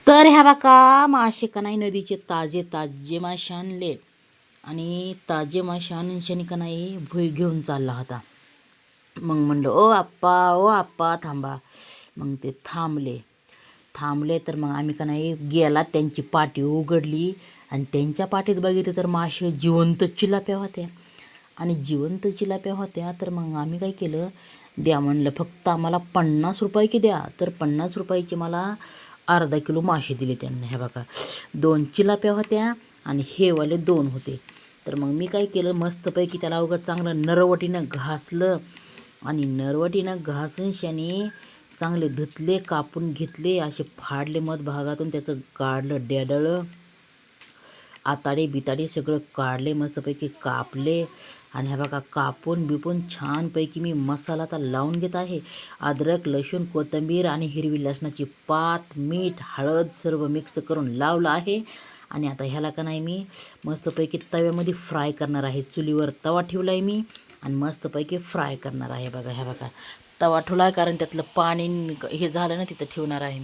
तर ह्या बघा मासे का नाही नदीचे ताजे ताजे मासे आणले आणि ताजे मासे आणून शनी का नाही भुई घेऊन चालला होता. मग म्हणलं ओ आप्पा थांबा. मग ते थांबले तर मग आम्ही का नाही गेला त्यांची पाटी उघडली आणि त्यांच्या पाटीत बघितलं तर मासे जिवंत चिलाप्या होत्या. आणि जिवंत चिलाप्या होत्या तर मग आम्ही काय केलं, द्या म्हणलं फक्त आम्हाला 50 रुपये की द्या. तर 50 रुपयाचे मला अर्धा किलो मासे दिले त्यांनी. ह्या बघा 2 चिलाप्या होत्या आणि हेवाले 2 होते. तर मग मी काय केलं, मस्तपैकी त्याला उगाच चांगलं नरवटीनं घासलं आणि नरवटीनं घासून शाने चांगले धुतले, कापून घेतले, असे फाडले मध भागातून, त्याचं काढलं डेडळं, आताडे बिताडे सगळं काढले, मस्तपैकी कापले. आणि ह्या बघा कापून बिपून छानपैकी मी मसाला आता लावून घेत आहे. अद्रक, लसूण, कोथिंबीर आणि हिरवी लसणाची पात, मीठ, हळद सर्व मिक्स करून लावलं आहे. आणि आता ह्याला का नाही मी मस्तपैकी तव्यामध्ये फ्राय करणार आहे. चुलीवर तवा ठेवला आहे मी आणि मस्तपैकी फ्राय करणार आहे. बघा ह्या बघा तवा ठेवला आहे, कारण त्यातलं पाणी हे झालं ना तिथं ठेवणार आहे मी.